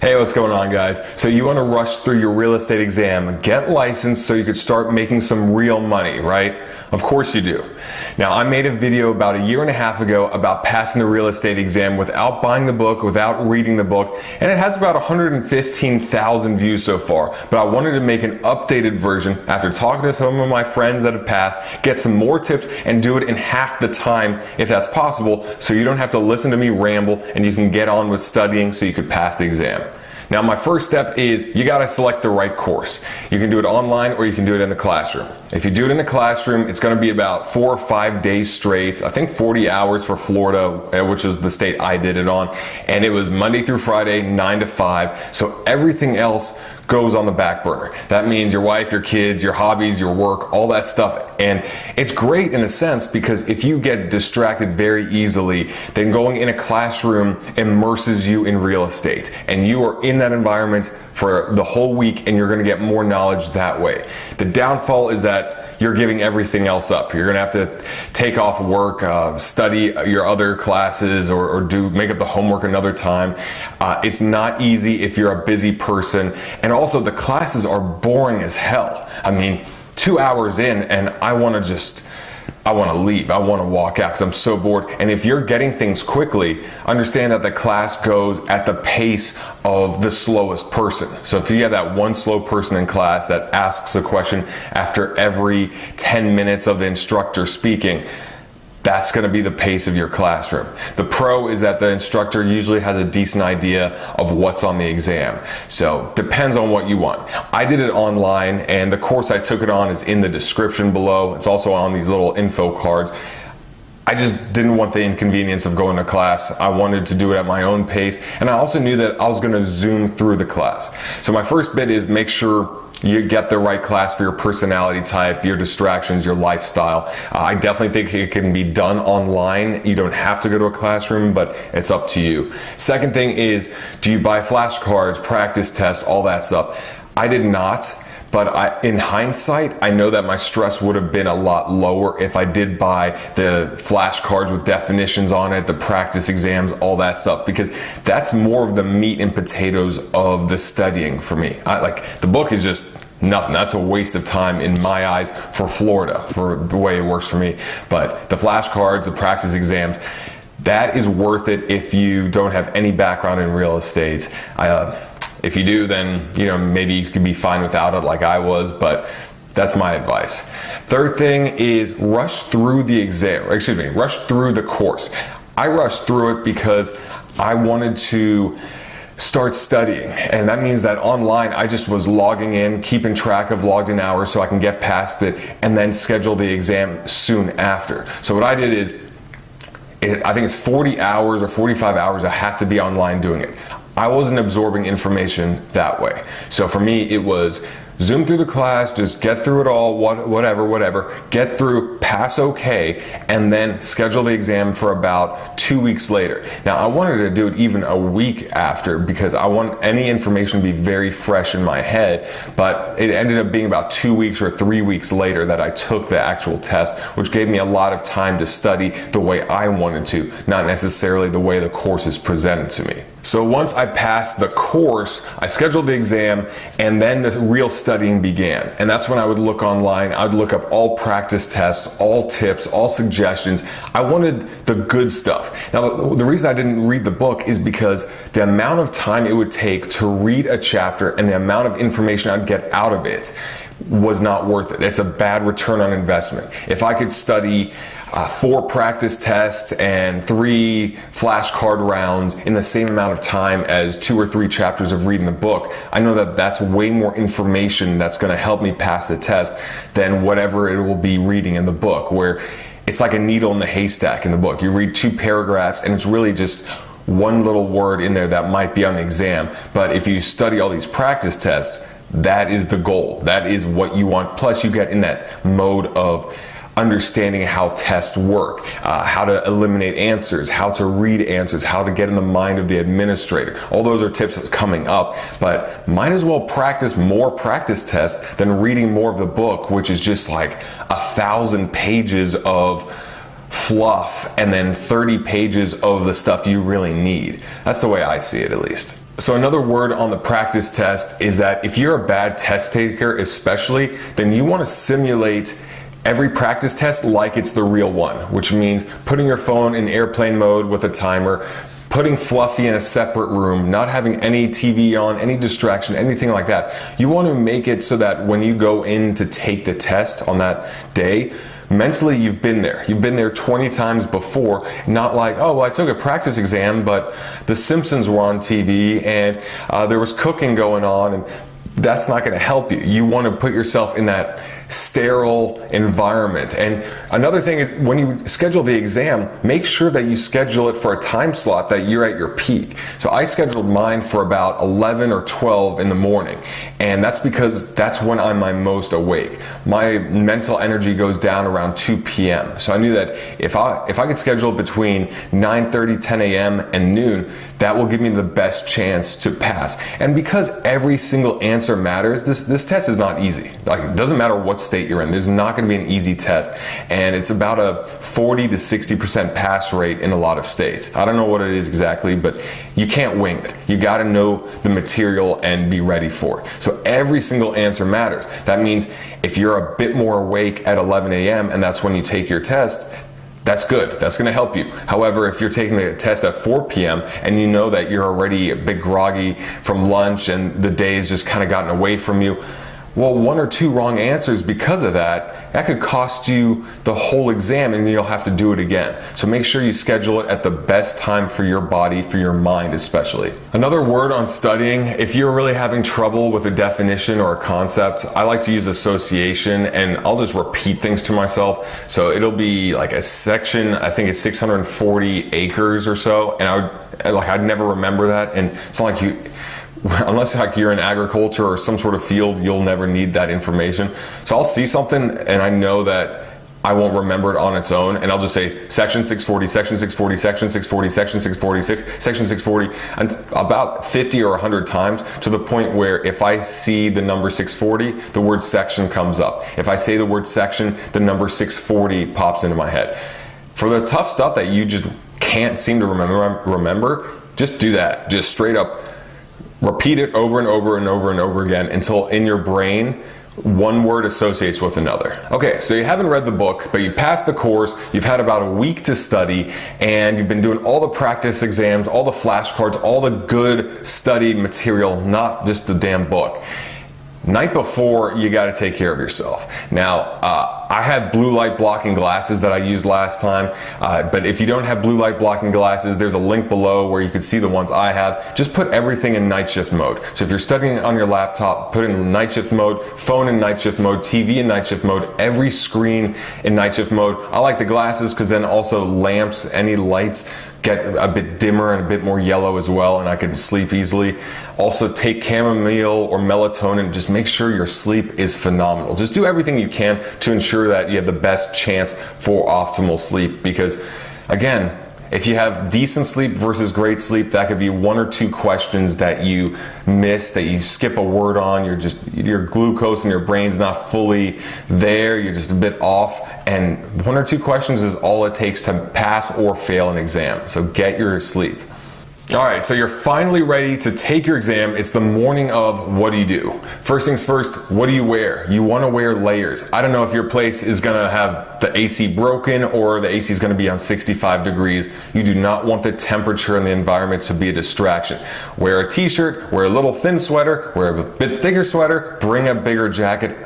Hey, what's going on, guys? So you want to rush through your real estate exam, get licensed so you could start making some real money, right? Of course you do. Now, I made a video about a year and a half ago about passing the real estate exam without buying the book, without reading the book, and it has about 115,000 views so far. But I wanted to make an updated version after talking to some of my friends that have passed, get some more tips, and do it in half the time if that's possible, so you don't have to listen to me ramble and you can get on with studying so you could pass the exam. Now, my first step is you gotta select the right course. You can do it online or you can do it in the classroom. If you do it in the classroom, it's gonna be about 4 or 5 days straight. I think 40 hours for Florida, which is the state I did it on. And it was Monday through Friday, 9 to 5. So everything else goes on the back burner. That means your wife, your kids, your hobbies, your work, all that stuff. And it's great in a sense because if you get distracted very easily, then going in a classroom immerses you in real estate. And you are in that environment for the whole week and you're gonna get more knowledge that way. The downfall is that you're giving everything else up. You're gonna have to take off work, study your other classes, or make up the homework another time. It's not easy if you're a busy person. And also the classes are boring as hell. I mean, 2 hours in and I wanna leave. I want to walk out because I'm so bored. And if you're getting things quickly, understand that the class goes at the pace of the slowest person. So if you have that one slow person in class that asks a question after every 10 minutes of the instructor speaking, that's going to be the pace of your classroom. The pro is that the instructor usually has a decent idea of what's on the exam. So depends on what you want. I did it online and the course I took it on is in the description below. It's also on these little info cards. I just didn't want the inconvenience of going to class. I wanted to do it at my own pace. And I also knew that I was going to zoom through the class. So my first bit is make sure you get the right class for your personality type, your distractions, your lifestyle. I definitely think it can be done online. You don't have to go to a classroom, but it's up to you. Second thing is, do you buy flashcards, practice tests, all that stuff? I did not, but in hindsight, I know that my stress would have been a lot lower if I did buy the flashcards with definitions on it, the practice exams, all that stuff, because that's more of the meat and potatoes of the studying for me. The book is just nothing. That's a waste of time in my eyes for Florida, for the way it works for me. But the flashcards, the practice exams, that is worth it if you don't have any background in real estate. If you do, then maybe you could be fine without it like I was, but that's my advice. Third thing is rush through the rush through the course. I rushed through it because I wanted to start studying, and that means that online I just was logging in, keeping track of logged in hours so I can get past it and then schedule the exam soon after. So what I did is, I think it's 40 hours or 45 hours I had to be online doing it. I wasn't absorbing information that way. So for me, it was zoom through the class, just get through it all, whatever, get through, pass okay, and then schedule the exam for about 2 weeks later. Now, I wanted to do it even a week after because I want any information to be very fresh in my head, but it ended up being about 2 weeks or 3 weeks later that I took the actual test, which gave me a lot of time to study the way I wanted to, not necessarily the way the course is presented to me. So once I passed the course, I scheduled the exam, and then the real studying began. And that's when I would look online, I would look up all practice tests, all tips, all suggestions. I wanted the good stuff. Now, the reason I didn't read the book is because the amount of time it would take to read a chapter and the amount of information I'd get out of it was not worth it. It's a bad return on investment. If I could study 4 practice tests and 3 flashcard rounds in the same amount of time as 2 or 3 chapters of reading the book, I know that that's way more information that's going to help me pass the test than whatever it will be reading in the book, where it's like a needle in the haystack in the book. You read 2 paragraphs and it's really just one little word in there that might be on the exam. But if you study all these practice tests, that is the goal. That is what you want. Plus you get in that mode of understanding how tests work, how to eliminate answers, how to read answers, how to get in the mind of the administrator. All those are tips that's coming up, but might as well practice more practice tests than reading more of the book, which is just like 1,000 pages of fluff and then 30 pages of the stuff you really need. That's the way I see it, at least. So another word on the practice test is that if you're a bad test taker especially, then you want to simulate every practice test like it's the real one, which means putting your phone in airplane mode with a timer, putting Fluffy in a separate room, not having any TV on, any distraction, anything like that. You want to make it so that when you go in to take the test on that day, mentally you've been there. You've been there 20 times before, not like, oh, well, I took a practice exam, but The Simpsons were on TV and there was cooking going on, and that's not going to help you. You want to put yourself in that sterile environment. And another thing is, when you schedule the exam, make sure that you schedule it for a time slot that you're at your peak. So I scheduled mine for about 11 or 12 in the morning, and that's because that's when I'm my most awake. My mental energy goes down around 2 p.m. So I knew that if I could schedule between 9:30, 10 a.m. and noon, that will give me the best chance to pass. And because every single answer matters, this test is not easy. Like, it doesn't matter what state you're in, there's not going to be an easy test, and it's about a 40 to 60% pass rate in a lot of states. I don't know what it is exactly, but you can't wing it. You got to know the material and be ready for it. So every single answer matters. That means if you're a bit more awake at 11 a.m. and that's when you take your test, that's good. That's going to help you. However, if you're taking the test at 4 p.m. and you know that you're already a bit groggy from lunch and the day's just kind of gotten away from you, well, one or two wrong answers because of that could cost you the whole exam, and you'll have to do it again. So make sure you schedule it at the best time for your body, for your mind especially. Another word on studying, if you're really having trouble with a definition or a concept, I like to use association, and I'll just repeat things to myself. So it'll be like a section, I think it's 640 acres or so, and I'd never remember that, and it's not like unless like you're in agriculture or some sort of field, you'll never need that information. So I'll see something and I know that I won't remember it on its own, and I'll just say section 640, section 640, section 640, section 640, section 640, and about 50 or 100 times, to the point where if I see the number 640, the word section comes up. If I say the word section, the number 640 pops into my head. For the tough stuff that you just can't seem to remember, just do that. Just straight up repeat it over and over and over and over again until in your brain one word associates with another. Okay, so you haven't read the book, but you passed the course, you've had about a week to study, and you've been doing all the practice exams, all the flashcards, all the good studied material, not just the damn book. Night before, you got to take care of yourself. Now, I have blue light blocking glasses that I used last time, but if you don't have blue light blocking glasses, there's a link below where you can see the ones I have. Just put everything in night shift mode. So if you're studying on your laptop, put it in night shift mode, phone in night shift mode, TV in night shift mode, every screen in night shift mode. I like the glasses because then also lamps, any lights, get a bit dimmer and a bit more yellow as well, and I can sleep easily. Also, take chamomile or melatonin. Just make sure your sleep is phenomenal. Just do everything you can to ensure that you have the best chance for optimal sleep, because again, if you have decent sleep versus great sleep, that could be one or two questions that you miss, that you skip a word on. Your glucose in your brain's not fully there. You're just a bit off. And one or two questions is all it takes to pass or fail an exam. So get your sleep. All right, so you're finally ready to take your exam. It's the morning of. What do you do? First things first, what do you wear? You want to wear layers. I don't know if your place is going to have the AC broken or the AC is going to be on 65 degrees. You do not want the temperature in the environment to be a distraction. Wear a t-shirt, wear a little thin sweater, wear a bit thicker sweater, bring a bigger jacket.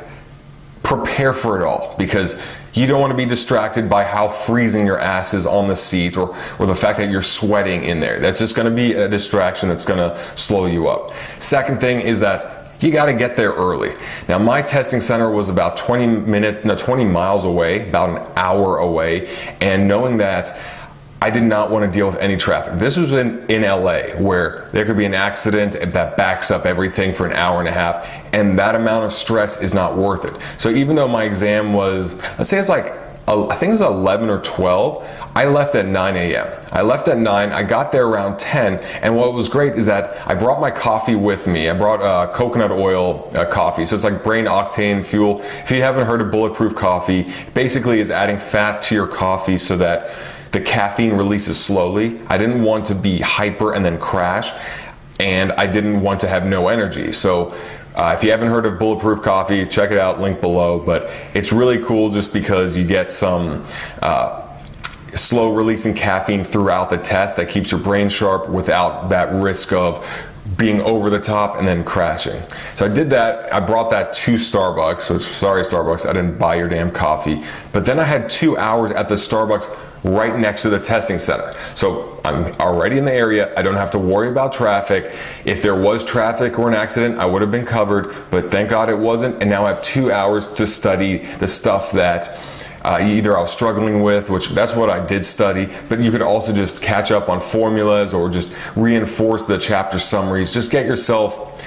Prepare for it all, because you don't want to be distracted by how freezing your ass is on the seat, or the fact that you're sweating in there. That's just going to be a distraction that's going to slow you up. Second thing is that you got to get there early. Now, my testing center was about 20 miles away, about an hour away, and knowing that I did not want to deal with any traffic. This was in LA, where there could be an accident that backs up everything for an hour and a half, and that amount of stress is not worth it. So even though my exam was, let's say it's like, I think it was 11 or 12, I left at 9 a.m. I left at 9, I got there around 10, and what was great is that I brought my coffee with me. I brought coconut oil coffee, so it's like brain octane fuel. If you haven't heard of Bulletproof coffee, basically is adding fat to your coffee so that the caffeine releases slowly. I didn't want to be hyper and then crash. and I didn't want to have no energy. So if you haven't heard of Bulletproof coffee, check it out, link below. But it's really cool just because you get some slow releasing caffeine throughout the test that keeps your brain sharp without that risk of being over the top and then crashing. So I did that. I brought that to Starbucks. So sorry, Starbucks, I didn't buy your damn coffee. But then I had 2 hours at the Starbucks right next to the testing center. So I'm already in the area. I don't have to worry about traffic. If there was traffic or an accident, I would have been covered, but thank God it wasn't. And now I have 2 hours to study the stuff that either I was struggling with, which that's what I did study, but you could also just catch up on formulas or just reinforce the chapter summaries. Just get yourself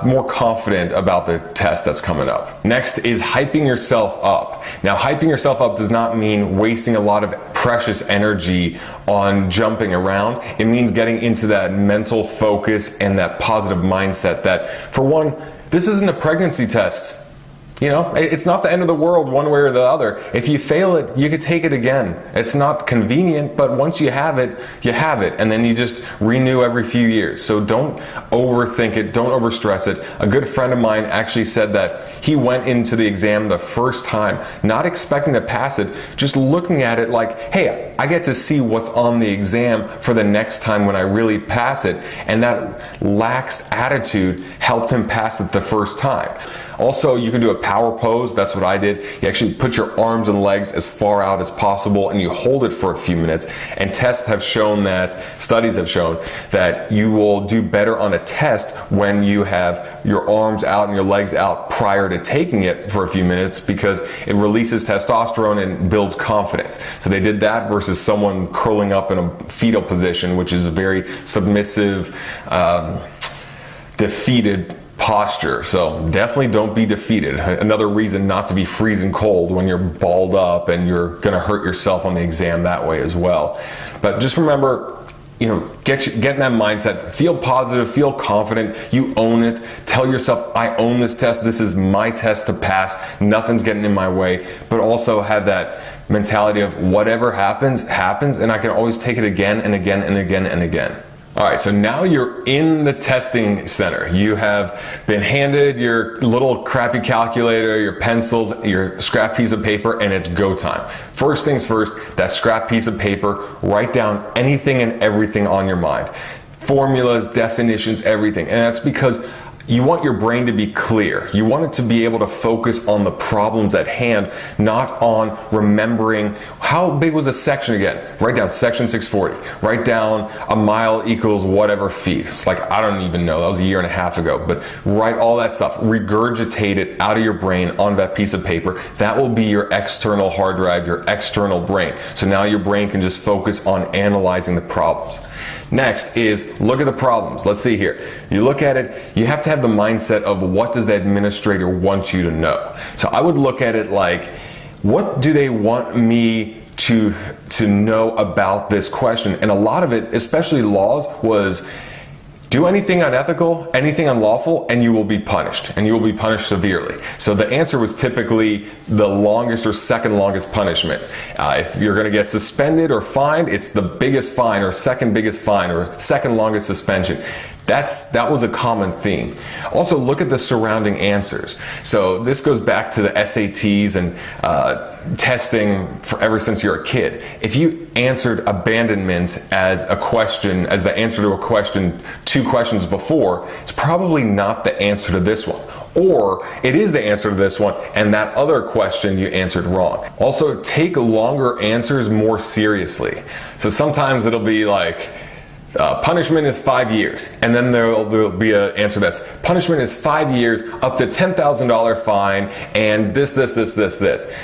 more confident about the test that's coming up. Next is hyping yourself up. Now, hyping yourself up does not mean wasting a lot of precious energy on jumping around. It means getting into that mental focus and that positive mindset that, for one, this isn't a pregnancy test. You know, it's not the end of the world one way or the other. If you fail it, you could take it again. It's not convenient, but once you have it, and then you just renew every few years. So don't overthink it, don't overstress it. A good friend of mine actually said that he went into the exam the first time, not expecting to pass it, just looking at it like, hey, I get to see what's on the exam for the next time when I really pass it. And that lax attitude helped him pass it the first time. Also, you can do a power pose. That's what I did. You actually put your arms and legs as far out as possible and you hold it for a few minutes. And studies have shown that you will do better on a test when you have your arms out and your legs out prior to taking it for a few minutes, because it releases testosterone and builds confidence. So they did that versus someone curling up in a fetal position, which is a very submissive, defeated posture. So definitely don't be defeated. Another reason not to be freezing cold when you're balled up and you're going to hurt yourself on the exam that way as well. But just remember, get in that mindset. Feel positive, feel confident. You own it. Tell yourself, I own this test. This is my test to pass. Nothing's getting in my way. But also have that mentality of whatever happens, happens, and I can always take it again and again and again and again. All right, so now you're in the testing center. You have been handed your little crappy calculator, your pencils, your scrap piece of paper, and it's go time. First things first, that scrap piece of paper, write down anything and everything on your mind. Formulas, definitions, everything. And that's because you want your brain to be clear. You want it to be able to focus on the problems at hand, not on remembering how big was a section again. Write down section 640. Write down a mile equals whatever feet. It's like, I don't even know. That was a year and a half ago. But write all that stuff. Regurgitate it out of your brain on that piece of paper. That will be your external hard drive, your external brain. So now your brain can just focus on analyzing the problems. Next is look at the problems. Let's see here. You look at it, you have to have the mindset of what does the administrator want you to know. So I would look at it like, what do they want me to know about this question? And a lot of it, especially laws, was do anything unethical, anything unlawful, and you will be punished, and you will be punished severely. So the answer was typically the longest or second longest punishment. If you're gonna get suspended or fined, it's the biggest fine or second biggest fine or second longest suspension. That was a common theme. Also, look at the surrounding answers. So this goes back to the SATs and testing for ever since you're a kid. If you answered abandonment as a question, as the answer to a question 2 questions before, it's probably not the answer to this one. Or it is the answer to this one and that other question you answered wrong. Also, take longer answers more seriously. So sometimes it'll be like, punishment is 5 years, and then there'll be an answer that's punishment is 5 years up to $10,000 fine and this.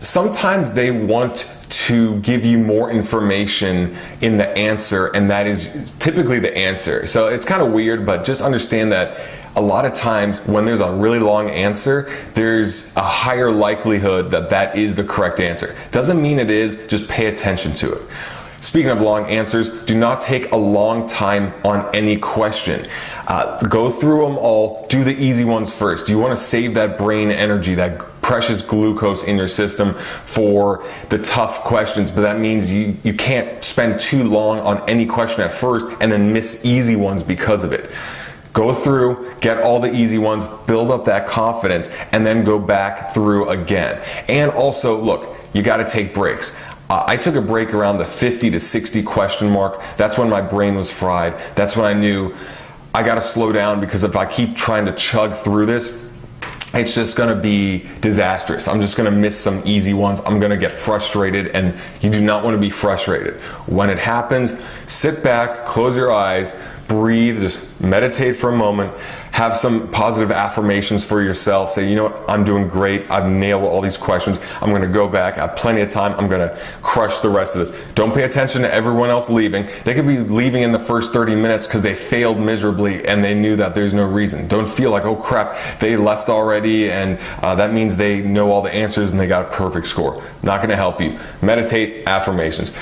Sometimes they want to give you more information in the answer, and that is typically the answer. So it's kind of weird, but just understand that a lot of times when there's a really long answer, there's a higher likelihood that that is the correct answer. Doesn't mean it is, just pay attention to it. Speaking of long answers, do not take a long time on any question. Go through them all, do the easy ones first. You want to save that brain energy, that precious glucose in your system for the tough questions, but that means you can't spend too long on any question at first and then miss easy ones because of it. Go through, get all the easy ones, build up that confidence, and then go back through again. And also, look, you got to take breaks. I took a break around the 50 to 60 question mark. That's when my brain was fried. That's when I knew I got to slow down, because if I keep trying to chug through this, it's just going to be disastrous. I'm just going to miss some easy ones. I'm going to get frustrated, and you do not want to be frustrated. When it happens, sit back, close your eyes, breathe, just meditate for a moment, have some positive affirmations for yourself. Say, you know what, I'm doing great. I've nailed all these questions. I'm going to go back. I have plenty of time. I'm going to crush the rest of this. Don't pay attention to everyone else leaving. They could be leaving in the first 30 minutes because they failed miserably and they knew that there's no reason. Don't feel like, oh crap, they left already and that means they know all the answers and they got a perfect score. Not going to help you. Meditate, affirmations.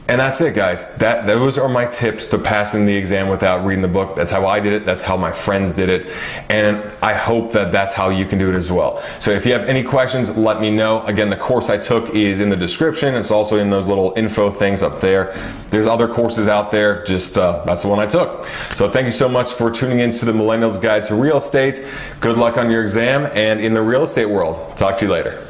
And that's it, guys. Those are my tips to passing the exam without reading the book. That's how I did it. That's how my friends did it. And I hope that that's how you can do it as well. So if you have any questions, let me know. Again, the course I took is in the description. It's also in those little info things up there. There's other courses out there. Just that's the one I took. So thank you so much for tuning in to the Millennials Guide to Real Estate. Good luck on your exam and in the real estate world. Talk to you later.